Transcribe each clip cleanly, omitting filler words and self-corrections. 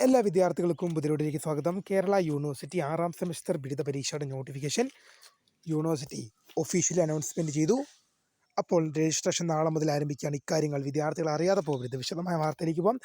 എല്ലാ വിദ്യാർത്ഥികൾക്കും പുതിയതിലേക്ക് സ്വാഗതം. കേരള യൂണിവേഴ്സിറ്റി 6ാം സെമസ്റ്റർ ബിരുദ പരീക്ഷയുടെ നോട്ടിഫിക്കേഷൻ യൂണിവേഴ്സിറ്റി ഒഫീഷ്യലി അനൗൺസ്മെൻറ്റ് ചെയ്തു. അപ്പോൾ രജിസ്ട്രേഷൻ നാളെ മുതൽ ആരംഭിക്കുകയാണ്. ഇക്കാര്യങ്ങൾ വിദ്യാർത്ഥികൾ അറിയാതെ പോകരുത്. വിശദമായ വാർത്തയിലേക്ക് പോകാം.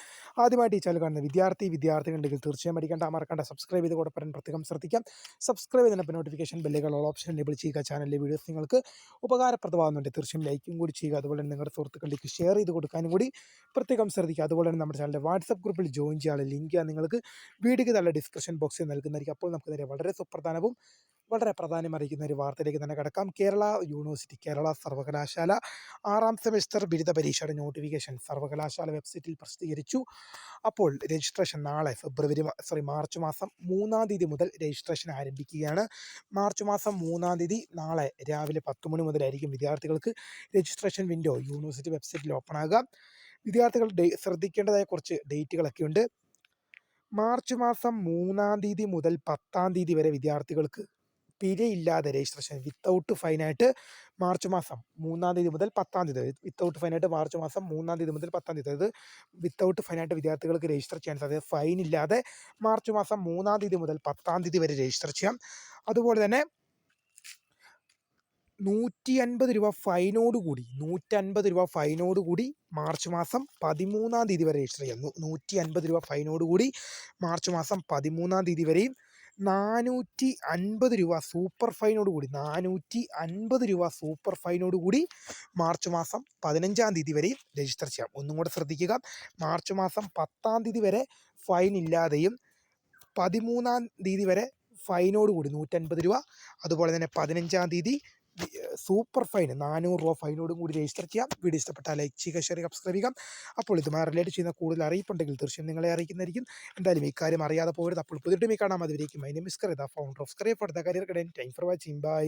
ആദ്യമായിട്ട് ഈ ചാനൽ കാണുന്ന വിദ്യാർത്ഥികളുണ്ടെങ്കിൽ തീർച്ചയായും മറക്കണ്ട സബ്സ്ക്രൈബ് ചെയ്ത് കൂടെ പറയാൻ പ്രത്യേകം ശ്രദ്ധിക്കാം. സബ്സ്ക്രൈബ് ചെയ്തതിനൊപ്പം നോട്ടിഫിക്കേഷൻ ബെല്ലുകൾ ഓൾ ഓപ്ഷൻ എനേബിൾ ചെയ്യുക. ചാനലിലെ വീഡിയോസ് നിങ്ങൾക്ക് ഉപകാരപ്രദമാകുന്നുണ്ട്. തീർച്ചയായും ലൈക്കും കൂടി ചെയ്യുക. അതുപോലെ തന്നെ നിങ്ങളുടെ സുഹൃത്തുക്കളിലേക്ക് ഷെയർ ചെയ്ത് കൊടുക്കാനും കൂടി പ്രത്യേകം ശ്രദ്ധിക്കുക. അതുപോലെ തന്നെ നമ്മുടെ ചാനലിൻ്റെ വാട്സപ്പ് ഗ്രൂപ്പിൽ ജോയിൻ ചെയ്യാനുള്ള ലിങ്ക് നിങ്ങൾക്ക് വീഡിയോയ്ക്ക് നല്ല ഡിസ്ക്രിപ്ഷൻ ബോക്സിൽ നൽകുന്നതായിരിക്കും. അപ്പോൾ നമുക്ക് നേരെ വളരെ സുപ്രധാനവും വളരെ പ്രാധാന്യം അറിയിക്കുന്ന ഒരു വാർത്തയിലേക്ക് തന്നെ കടക്കാം. കേരള യൂണിവേഴ്സിറ്റി, കേരള സർവകലാശാല 6ാം സെമസ്റ്റർ ബിരുദ പരീക്ഷയുടെ നോട്ടിഫിക്കേഷൻ സർവകലാശാല വെബ്സൈറ്റിൽ പ്രസിദ്ധീകരിച്ചു. അപ്പോൾ രജിസ്ട്രേഷൻ നാളെ മാർച്ച് മാസം 3-ാം തീയതി മുതൽ രജിസ്ട്രേഷൻ ആരംഭിക്കുകയാണ്. മാർച്ച് മാസം 3-ാം തീയതി നാളെ രാവിലെ 10 മണി മുതലായിരിക്കും വിദ്യാർത്ഥികൾക്ക് രജിസ്ട്രേഷൻ വിൻഡോ യൂണിവേഴ്സിറ്റി വെബ്സൈറ്റിൽ ഓപ്പൺ ആകുക. വിദ്യാർത്ഥികൾ ശ്രദ്ധിക്കേണ്ടതായ കുറച്ച് ഡേറ്റുകളൊക്കെ ഉണ്ട്. മാർച്ച് മാസം 3-ാം തീയതി മുതൽ 10-ാം തീയതി വരെ വിദ്യാർത്ഥികൾക്ക് പിഴയില്ലാതെ രജിസ്ട്രേഷൻ വിത്തൗട്ട് ഫൈനായിട്ട് മാർച്ച് മാസം 3-ാം തീയതി മുതൽ 10-ാം തീയതി വിത്തൗട്ട് ഫൈനായിട്ട് മാർച്ച് മാസം 3-ാം തീയതി മുതൽ 10-ാം തീയതി, അതായത് വിത്തൗട്ട് ഫൈനായിട്ട് വിദ്യാർത്ഥികൾക്ക് രജിസ്റ്റർ ചെയ്യാൻ സാധിക്കും. ഫൈൻ ഇല്ലാതെ മാർച്ച് മാസം 3-ാം തീയതി മുതൽ 10-ാം തീയതി വരെ രജിസ്റ്റർ ചെയ്യാം. അതുപോലെ തന്നെ 150 രൂപ ഫൈനോടുകൂടി മാർച്ച് മാസം 13-ാം തീയതി വരെ രജിസ്റ്റർ ചെയ്യാം. 150 രൂപ ഫൈനോടുകൂടി മാർച്ച് മാസം 13-ാം തീയതി വരെയും 450 രൂപ സൂപ്പർ ഫൈനോടുകൂടി മാർച്ച് മാസം 15-ാം തീയതി വരെയും രജിസ്റ്റർ ചെയ്യാം. ഒന്നും കൂടെ ശ്രദ്ധിക്കുക, മാർച്ച് മാസം 10-ാം തീയതി വരെ ഫൈൻ ഇല്ലാതെയും 13-ാം തീയതി വരെ ഫൈനോടുകൂടി 150 രൂപ, അതുപോലെ തന്നെ 15-ാം തീയതി സൂപ്പർ ഫൈൻ 400 രൂപ ഫൈനോടും കൂടി രജിസ്റ്റർ ചെയ്യാം. വീഡിയോ ഇഷ്ടപ്പെട്ടാൽ ലൈക്ക് ചെയ്യുക, ഷെയർ ചെയ്യുക, സബ്സ്ക്രൈബ് ചെയ്യുക. അപ്പോൾ ഇതുമായി റിലേറ്റ് ചെയ്യുന്ന കൂടുതൽ അറിയിപ്പുണ്ടെങ്കിൽ തീർച്ചയായും നിങ്ങളെ അറിയിക്കുന്നതായിരിക്കും. എന്തായാലും ഈ കാര്യം അറിയാതെ പോകരുത്. അപ്പോൾ പുതിയ കാണാം. അതുവരേക്കും my name is Karitha, founder of Kariya for the career guidance. Thanks for watching. By.